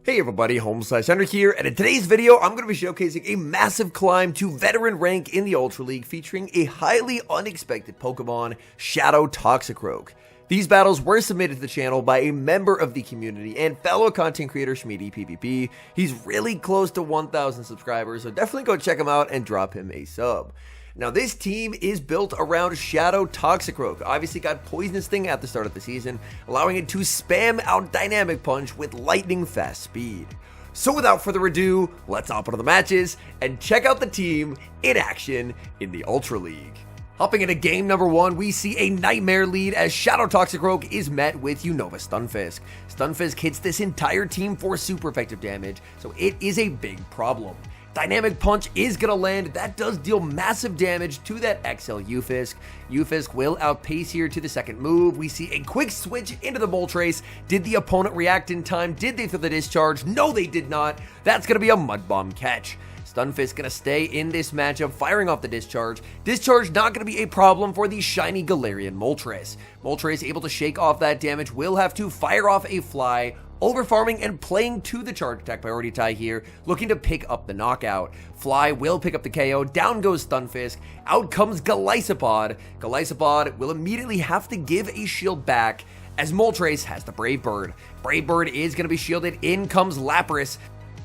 Hey everybody, HomeSliceHenry here, and in today's video, I'm going to be showcasing a massive climb to veteran rank in the Ultra League featuring a highly unexpected Pokemon, Shadow Toxicroak. These battles were submitted to the channel by a member of the community and fellow content creator Schmeedy PvP. He's really close to 1,000 subscribers, so definitely go check him out and drop him a sub. Now, this team is built around Shadow Toxicroak. Obviously got Poison Sting at the start of the season, allowing it to spam out Dynamic Punch with lightning fast speed. So without further ado, let's hop into the matches and check out the team in action in the Ultra League. Hopping into game number 1, we see a Nightmare lead as Shadow Toxicroak is met with Unova Stunfisk. Stunfisk hits this entire team for super effective damage, so it is a big problem. Dynamic Punch is going to land. That does deal massive damage to that XL Ufisk. Ufisk will outpace here to the second move. We see a quick switch into the Moltres. Did the opponent react in time? Did they throw the discharge? No, they did not. That's going to be a Mud Bomb catch. Stunfisk going to stay in this matchup, firing off the discharge. Discharge not going to be a problem for the shiny Galarian Moltres. Moltres able to shake off that damage, will have to fire off a Fly, overfarming and playing to the charge attack priority tie here, looking to pick up the knockout. Fly will pick up the KO, down goes Stunfisk, out comes Golisopod. Golisopod will immediately have to give a shield back as Moltres has the Brave Bird. Brave Bird is going to be shielded, in comes Lapras.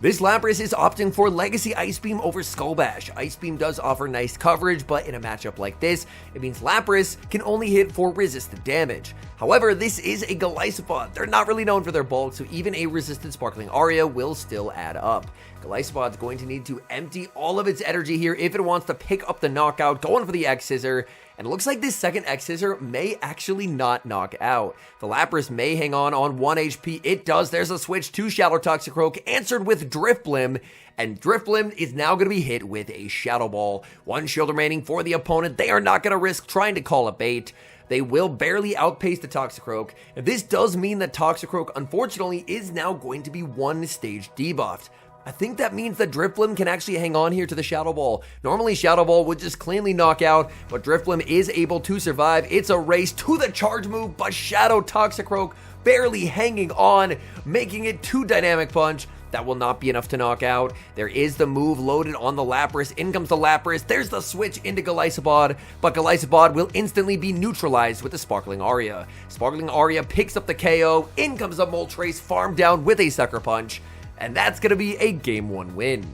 This Lapras is opting for Legacy Ice Beam over Skull Bash. Ice Beam does offer nice coverage, but in a matchup like this, it means Lapras can only hit for resisted damage. However, this is a Golisopod. They're not really known for their bulk, so even a resisted Sparkling Aria will still add up. Golisopod's going to need to empty all of its energy here if it wants to pick up the knockout, going for the X-Scissor. And it looks like this second X-Scissor may actually not knock out. The Lapras may hang on 1 HP. It does. There's a switch to Shadow Toxicroak, answered with Drifblim. And Drifblim is now going to be hit with a Shadow Ball. 1 shield remaining for the opponent. They are not going to risk trying to call a bait. They will barely outpace the Toxicroak. And this does mean that Toxicroak, unfortunately, is now going to be 1 stage debuffed. I think that means that Drifblim can actually hang on here to the Shadow Ball. Normally, Shadow Ball would just cleanly knock out, but Drifblim is able to survive. It's a race to the charge move, but Shadow Toxicroak barely hanging on, making it to Dynamic Punch. That will not be enough to knock out. There is the move loaded on the Lapras. In comes the Lapras. There's the switch into Golisopod, but Golisopod will instantly be neutralized with the Sparkling Aria. Sparkling Aria picks up the KO. In comes the Moltres, farmed down with a Sucker Punch. And that's going to be a Game 1 win.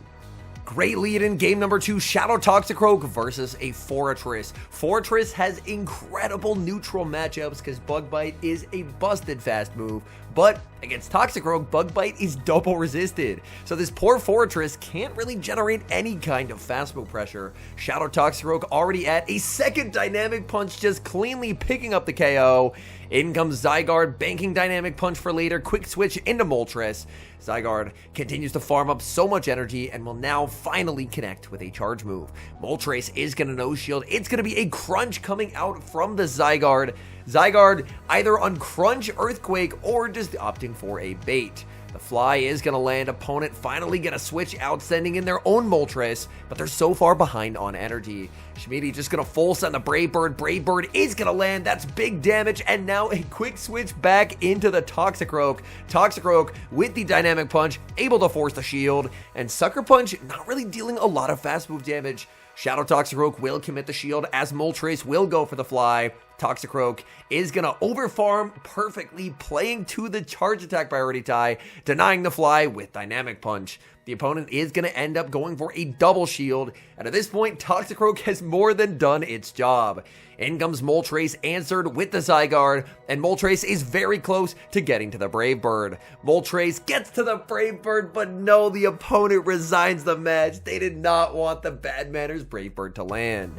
Great lead in game number 2, Shadow Toxicroak versus a Fortress. Fortress has incredible neutral matchups because Bug Bite is a busted fast move, but against Toxicroak, Bug Bite is double resisted. So this poor Fortress can't really generate any kind of fast move pressure. Shadow Toxicroak already at a second Dynamic Punch, just cleanly picking up the KO. In comes Zygarde, banking Dynamic Punch for later, quick switch into Moltres. Zygarde continues to farm up so much energy and will now finally connect with a charge move. Moltres is going to no shield. It's going to be a crunch coming out from the Zygarde. Zygarde either on crunch, Earthquake, or just opting for a bait. The Fly is going to land. Opponent finally going to switch out, sending in their own Moltres, but they're so far behind on energy. Schmeedy just going to full send the Brave Bird. Brave Bird is going to land. That's big damage, and now a quick switch back into the Toxicroak. Toxicroak with the Dynamic Punch, able to force the shield, and Sucker Punch not really dealing a lot of fast move damage. Shadow Toxicroak will commit the shield as Moltres will go for the Fly. Toxicroak is going to overfarm perfectly, playing to the charge attack priority tie, denying the Fly with Dynamic Punch. The opponent is going to end up going for a double shield, and at this point, Toxicroak has more than done its job. In comes Moltres, answered with the Zygarde, and Moltres is very close to getting to the Brave Bird. Moltres gets to the Brave Bird, but no, the opponent resigns the match. They did not want the Bad Manners Brave Bird to land.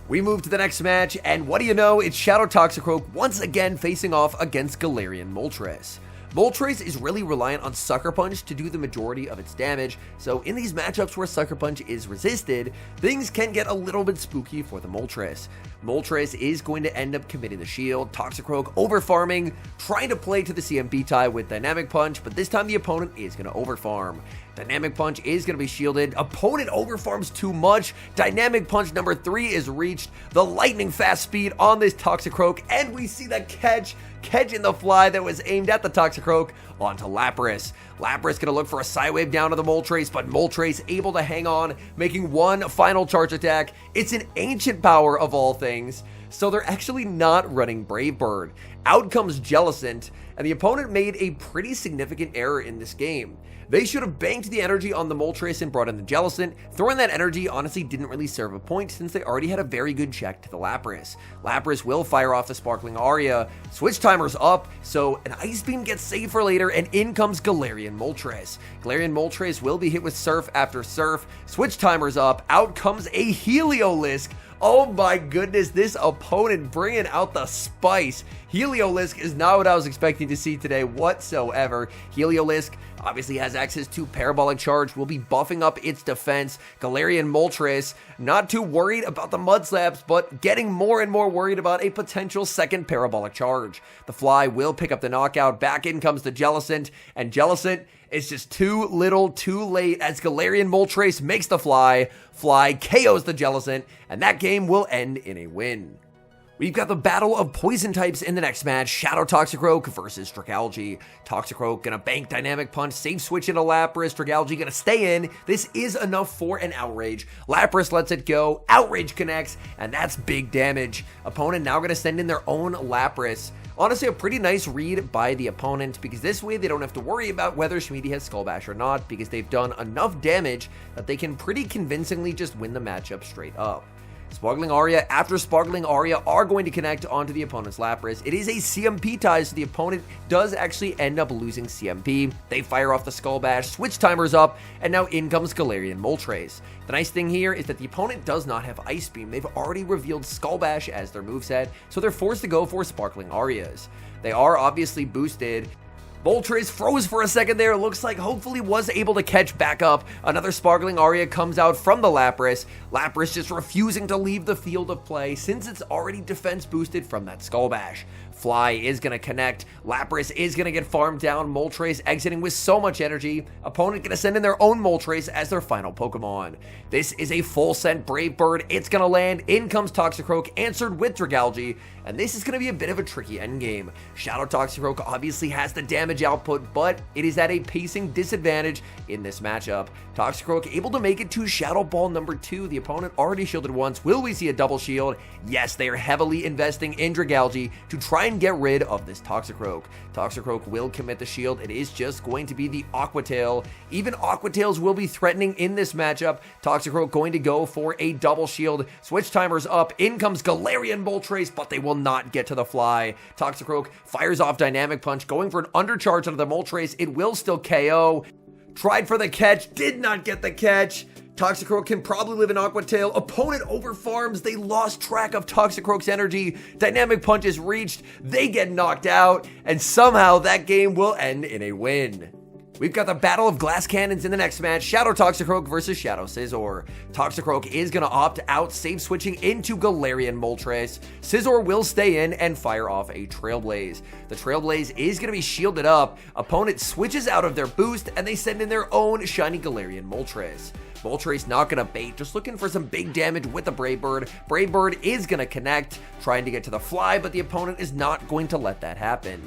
We move to the next match, and what do you know, it's Shadow Toxicroak once again facing off against Galarian Moltres. Moltres is really reliant on Sucker Punch to do the majority of its damage, so in these matchups where Sucker Punch is resisted, things can get a little bit spooky for the Moltres. Moltres is going to end up committing the shield, Toxicroak overfarming, trying to play to the CMB tie with Dynamic Punch, but this time the opponent is going to overfarm. Dynamic Punch is going to be shielded. Opponent overfarms too much. Dynamic Punch number 3 is reached. The lightning fast speed on this Toxicroak, and we see the catch in the Fly that was aimed at the Toxicroak Toxicroak onto Lapras. Lapras gonna look for a Psywave down to the Moltres, but Moltres able to hang on, making one final charge attack. It's an ancient power of all things, so they're actually not running Brave Bird. Out comes Jellicent, and the opponent made a pretty significant error in this game. They should have banked the energy on the Moltres and brought in the Jellicent. Throwing that energy honestly didn't really serve a point since they already had a very good check to the Lapras. Lapras will fire off the Sparkling Aria. Switch timer's up, so an Ice Beam gets saved for later, and in comes Galarian Moltres. Galarian Moltres will be hit with Surf after Surf. Switch timer's up. Out comes a Heliolisk. Oh my goodness, this opponent bringing out the spice. Heliolisk is not what I was expecting to see today whatsoever. Heliolisk obviously has access to Parabolic Charge, will be buffing up its defense. Galarian Moltres, not too worried about the Mud Slaps, but getting more and more worried about a potential second Parabolic Charge. The Fly will pick up the knockout. Back in comes the Jellicent, and Jellicent is just too little too late as Galarian Moltres makes the Fly. Fly KOs the Jellicent, and that game will end in a win. We've got the battle of poison types in the next match. Shadow Toxicroak versus Dragalge. Toxicroak gonna bank Dynamic Punch, safe switch into Lapras. Dragalge gonna stay in. This is enough for an Outrage. Lapras lets it go. Outrage connects, and that's big damage. Opponent now gonna send in their own Lapras. Honestly, a pretty nice read by the opponent, because this way they don't have to worry about whether Schmiede has Skull Bash or not, because they've done enough damage that they can pretty convincingly just win the matchup straight up. Sparkling Aria after Sparkling Aria are going to connect onto the opponent's Lapras. It is a CMP tie, so the opponent does actually end up losing CMP. They fire off the Skull Bash, switch timer's up, and now in comes Galarian Moltres. The nice thing here is that the opponent does not have Ice Beam. They've already revealed Skull Bash as their moveset, so they're forced to go for Sparkling Arias. They are obviously boosted. Moltres froze for a second there. Looks like hopefully was able to catch back up. Another Sparkling Aria comes out from the Lapras. Lapras just refusing to leave the field of play since it's already defense boosted from that Skull Bash. Fly is going to connect. Lapras is going to get farmed down. Moltres exiting with so much energy. Opponent going to send in their own Moltres as their final Pokemon. This is a full sent Brave Bird. It's going to land. In comes Toxicroak, answered with Dragalge. And this is going to be a bit of a tricky endgame. Shadow Toxicroak obviously has the damage output, but it is at a pacing disadvantage in this matchup. Toxicroak able to make it to Shadow Ball number 2. The opponent already shielded once. Will we see a double shield? Yes, they are heavily investing in Dragalge to try and get rid of this Toxicroak. Toxicroak will commit the shield. It is just going to be the Aqua Tail. Even Aqua Tails will be threatening in this matchup. Toxicroak going to go for a double shield. Switch timer's up. In comes Galarian Moltres, but they will not get to the Fly. Toxicroak fires off Dynamic Punch, going for an undercharge onto the Moltres. It will still KO. Tried for the catch, did not get the catch. Toxicroak can probably live in Aqua Tail. Opponent overfarms. They lost track of Toxicroak's energy. Dynamic Punch is reached. They get knocked out. And somehow that game will end in a win. We've got the Battle of Glass Cannons in the next match. Shadow Toxicroak versus Shadow Scizor. Toxicroak is going to opt out, save switching into Galarian Moltres. Scizor will stay in and fire off a Trailblaze. The Trailblaze is going to be shielded up. Opponent switches out of their boost, and they send in their own shiny Galarian Moltres. Moltres not going to bait, just looking for some big damage with the Brave Bird. Brave Bird is going to connect, trying to get to the Fly, but the opponent is not going to let that happen.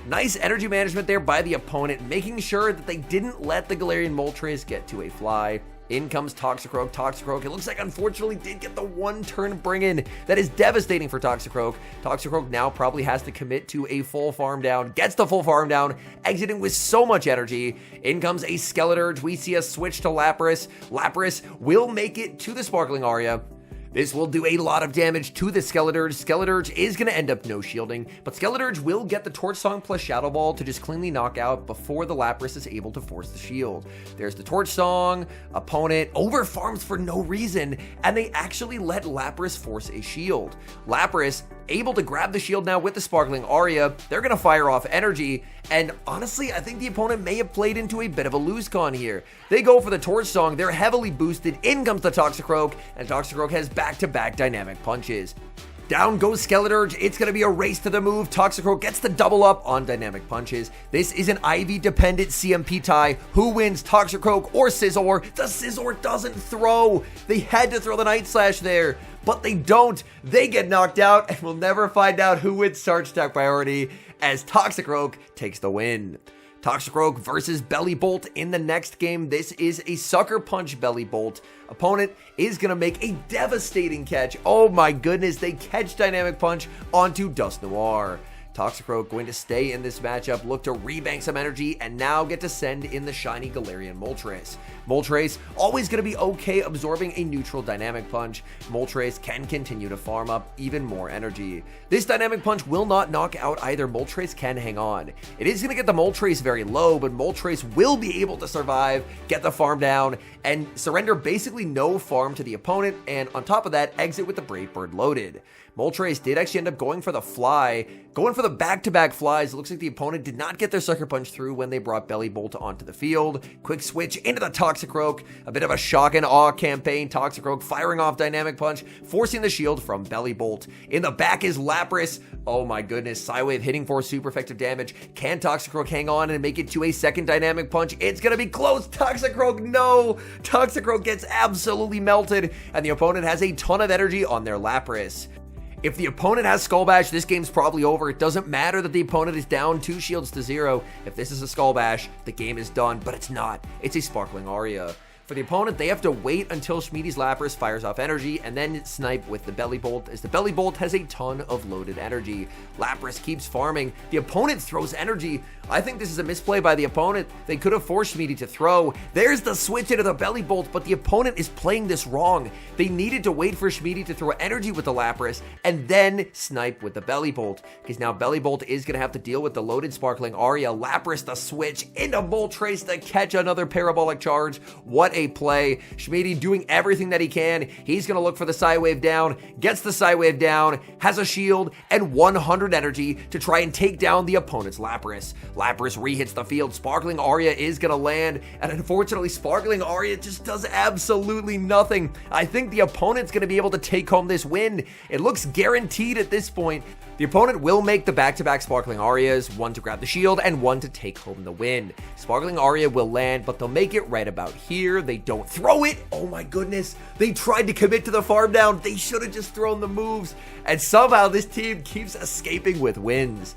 Nice energy management there by the opponent, making sure that they didn't let the Galarian Moltres get to a Fly. In comes Toxicroak. Toxicroak, it looks like unfortunately did get the one turn bring in. That is devastating for Toxicroak. Toxicroak now probably has to commit to a full farm down. Gets the full farm down, exiting with so much energy. In comes a Skeleturge. We see a switch to Lapras. Lapras will make it to the Sparkling Aria. This will do a lot of damage to the Skeleturge. Skeleturge is going to end up no shielding, but Skeleturge will get the Torch Song plus Shadow Ball to just cleanly knock out before the Lapras is able to force the shield. There's the Torch Song. Opponent over farms for no reason, and they actually let Lapras force a shield. Lapras able to grab the shield now with the Sparkling Aria. They're going to fire off energy, and honestly, I think the opponent may have played into a bit of a lose con here. They go for the Torch Song. They're heavily boosted. In comes the Toxicroak, and Toxicroak has back-to-back Dynamic Punches. Down goes Skeleturge. It's going to be a race to the move. Toxicroak gets the double up on Dynamic Punches. This is an IV-dependent CMP tie. Who wins, Toxicroak or Scizor? The Scizor doesn't throw. They had to throw the Night Slash there. but they don't. They get knocked out, and we'll never find out who wins Charge Attack priority as Toxicroak takes the win. Toxicroak versus Belly Bolt in the next game. This is a Sucker Punch Belly Bolt. Opponent is going to make a devastating catch. Oh my goodness, they catch Dynamic Punch onto Dust Noir. Toxicroak going to stay in this matchup, look to rebank some energy, and now get to send in the shiny Galarian Moltres. Moltres always going to be okay absorbing a neutral Dynamic Punch. Moltres can continue to farm up even more energy. This Dynamic Punch will not knock out either. Moltres can hang on. It is going to get the Moltres very low, but Moltres will be able to survive, get the farm down, and surrender basically no farm to the opponent, and on top of that, exit with the Brave Bird loaded. Moltres did actually end up going for the fly, going for the back-to-back flies. It looks like the opponent did not get their Sucker Punch through when they brought Belly Bolt onto the field. Quick switch into the Toxicroak. A bit of a shock and awe campaign. Toxicroak firing off Dynamic Punch, forcing the shield from Belly Bolt. In the back is Lapras. Oh my goodness, Psywave hitting for super effective damage. Can Toxicroak hang on and make it to a second Dynamic Punch? It's gonna be close. Toxicroak, no! Toxicroak gets absolutely melted, and the opponent has a ton of energy on their Lapras. If the opponent has Skull Bash, this game's probably over. It doesn't matter that the opponent is down 2 shields to 0. If this is a Skull Bash, the game is done, but it's not. It's a Sparkling Aria. For the opponent, they have to wait until Schmiede's Lapras fires off energy and then snipe with the Belly Bolt, as the Belly Bolt has a ton of loaded energy. Lapras keeps farming. The opponent throws energy. I think this is a misplay by the opponent. They could have forced Schmiede to throw. There's the switch into the Belly Bolt, but the opponent is playing this wrong. They needed to wait for Schmiede to throw energy with the Lapras and then snipe with the Belly Bolt, because now Belly Bolt is going to have to deal with the loaded Sparkling Aria. Lapras the switch into Moltres to catch another Parabolic Charge. What a play. Schmiede doing everything that he can. He's going to look for the Psywave down, gets the Psywave down, has a shield and 100 energy to try and take down the opponent's Lapras. Lapras rehits the field. Sparkling Aria is going to land, and unfortunately Sparkling Aria just does absolutely nothing. I think the opponent's going to be able to take home this win. It looks guaranteed at this point. The opponent will make the back-to-back Sparkling Arias, one to grab the shield and one to take home the win. Sparkling Aria will land, but they'll make it right about here. They don't throw it. Oh my goodness. They tried to commit to the farm down. They should have just thrown the moves. And somehow this team keeps escaping with wins.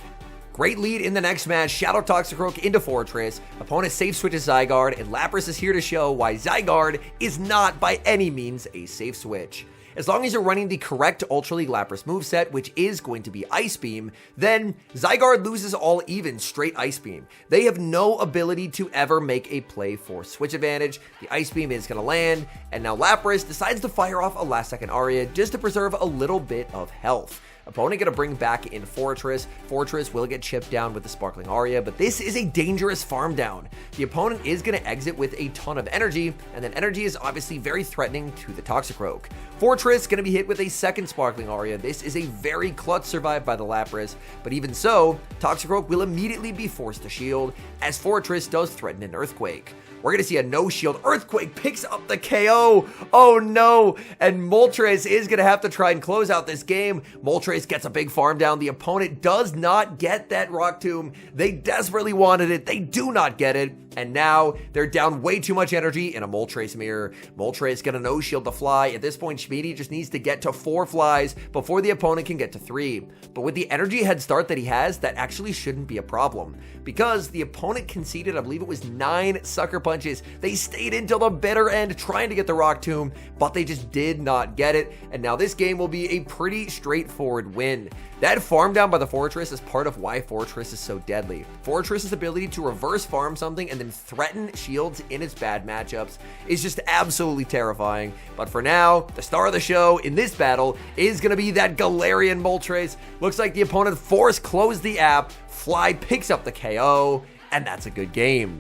Great lead in the next match. Shadow Toxicroak into Fortress. Opponent safe switches Zygarde, and Lapras is here to show why Zygarde is not by any means a safe switch. As long as you're running the correct Ultra League Lapras moveset, which is going to be Ice Beam, then Zygarde loses all even straight Ice Beam. They have no ability to ever make a play for switch advantage. The Ice Beam is going to land, and now Lapras decides to fire off a last second Aria just to preserve a little bit of health. Opponent going to bring back in Fortress. Fortress will get chipped down with the Sparkling Aria, but this is a dangerous farm down. The opponent is going to exit with a ton of energy, and then energy is obviously very threatening to the Toxicroak. Fortress going to be hit with a second Sparkling Aria. This is a very clutch survive by the Lapras, but even so, Toxicroak will immediately be forced to shield, as Fortress does threaten an Earthquake. We're going to see a no-shield. Earthquake picks up the KO. Oh no. And Moltres is going to have to try and close out this game. Moltres gets a big farm down. The opponent does not get that Rock Tomb. They desperately wanted it. They do not get it. And now they're down way too much energy in a Moltres mirror. Moltres going to no-shield the fly. At this point, Schmiede just needs to get to 4 flies before the opponent can get to 3. But with the energy head start that he has, that actually shouldn't be a problem, because the opponent conceded, I believe it was 9 Sucker Punches. They stayed until the bitter end trying to get the Rock Tomb, but they just did not get it. And now this game will be a pretty straightforward win. That farm down by the Fortress is part of why Fortress is so deadly. Fortress's ability to reverse farm something and then threaten shields in its bad matchups is just absolutely terrifying. But for now, the star of the show in this battle is going to be that Galarian Moltres. Looks like the opponent force closed the app, Fly picks up the KO, and that's a good game.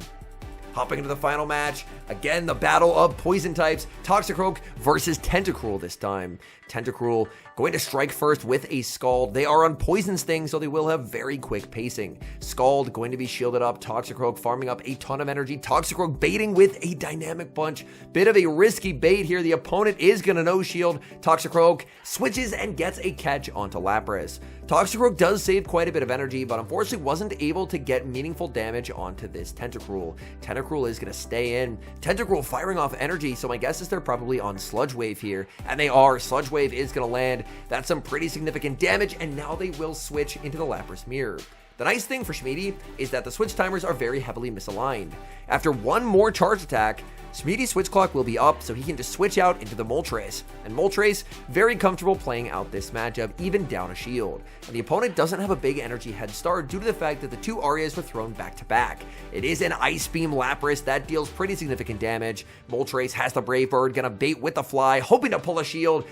Hopping into the final match, again the battle of poison types, Toxicroak versus Tentacruel this time. Tentacruel going to strike first with a Scald. They are on Poison Sting, so they will have very quick pacing. Scald going to be shielded up, Toxicroak farming up a ton of energy, Toxicroak baiting with a Dynamic Punch. Bit of a risky bait here, the opponent is going to no-shield. Toxicroak switches and gets a catch onto Lapras. Toxicroak does save quite a bit of energy, but unfortunately wasn't able to get meaningful damage onto this Tentacruel. Tentacruel Tentacruel is going to stay in. Tentacruel firing off energy, so my guess is they're probably on Sludge Wave here. And they are. Sludge Wave is going to land. That's some pretty significant damage, and now they will switch into the Lapras Mirror. The nice thing for Schmiede is that the switch timers are very heavily misaligned. After one more charge attack, Schmiede's switch clock will be up, so he can just switch out into the Moltres. And Moltres, very comfortable playing out this matchup, even down a shield. And the opponent doesn't have a big energy head start due to the fact that the two Arias were thrown back to back. It is an Ice Beam Lapras that deals pretty significant damage. Moltres has the Brave Bird, gonna bait with the Fly, hoping to pull a shield.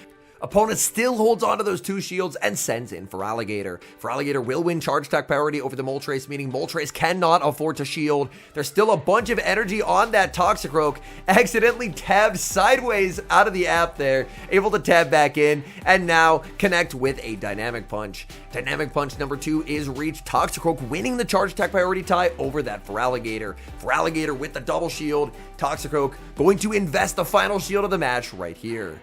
Opponent still holds on to those two shields and sends in Feraligatr. Feraligatr will win charge attack priority over the Moltres, meaning Moltres cannot afford to shield. There's still a bunch of energy on that Toxicroak. Accidentally tabbed sideways out of the app there, able to tab back in, and now connect with a Dynamic Punch. Dynamic Punch number 2 is reached. Toxicroak winning the charge attack priority tie over that Feraligatr. Feraligatr with the double shield. Toxicroak going to invest the final shield of the match right here.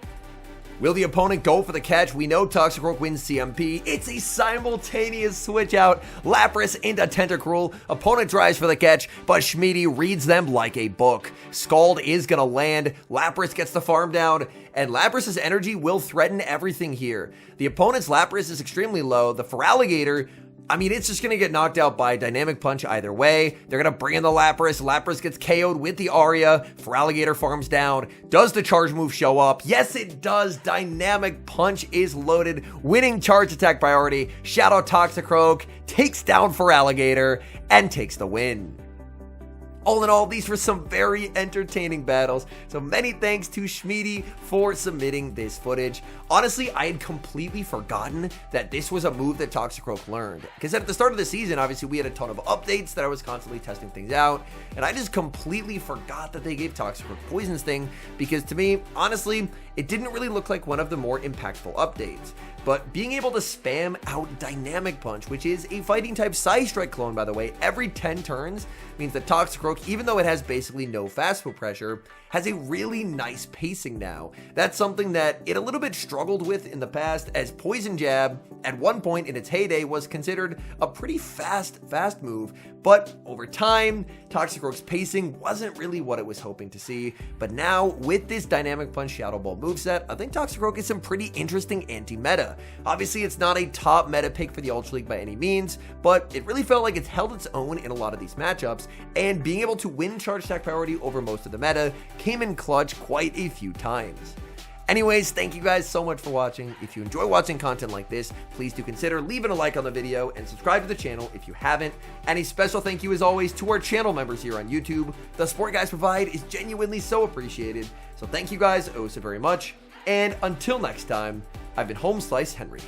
Will the opponent go for the catch? We know Toxicroak wins CMP. It's a simultaneous switch out. Lapras into Tentacruel. Opponent tries for the catch, but Schmiede reads them like a book. Scald is going to land. Lapras gets the farm down, and Lapras's energy will threaten everything here. The opponent's Lapras is extremely low. The Feraligatr, I mean, it's just going to get knocked out by Dynamic Punch either way. They're going to bring in the Lapras. Lapras gets KO'd with the Aria. Feraligatr farms down. Does the charge move show up? Yes, it does. Dynamic Punch is loaded, winning charge attack priority. Shadow Toxicroak takes down Feraligatr and takes the win. All in all, these were some very entertaining battles, so many thanks to Schmiede for submitting this footage. Honestly, I had completely forgotten that this was a move that Toxicroak learned, because at the start of the season, obviously, we had a ton of updates that I was constantly testing things out, and I just completely forgot that they gave Toxicroak Poison Sting, because to me, honestly, it didn't really look like one of the more impactful updates. But being able to spam out Dynamic Punch, which is a fighting type Psystrike clone, by the way, every 10 turns, means that Toxicroak, even though it has basically no fast move pressure, has a really nice pacing now. That's something that it a little bit struggled with in the past, as Poison Jab, at one point in its heyday, was considered a pretty fast move, but over time, Toxicroak's pacing wasn't really what it was hoping to see. But now, with this Dynamic Punch Shadow Ball moveset, I think Toxicroak is some pretty interesting anti-meta. Obviously, it's not a top meta pick for the Ultra League by any means, but it really felt like it's held its own in a lot of these matchups, and being able to win charge attack priority over most of the meta came in clutch quite a few times. Anyways, thank you guys so much for watching. If you enjoy watching content like this, please do consider leaving a like on the video and subscribe to the channel if you haven't. And a special thank you as always to our channel members here on YouTube. The support guys provide is genuinely so appreciated. So thank you guys oh so very much. And until next time, I've been HomeSliceHenry.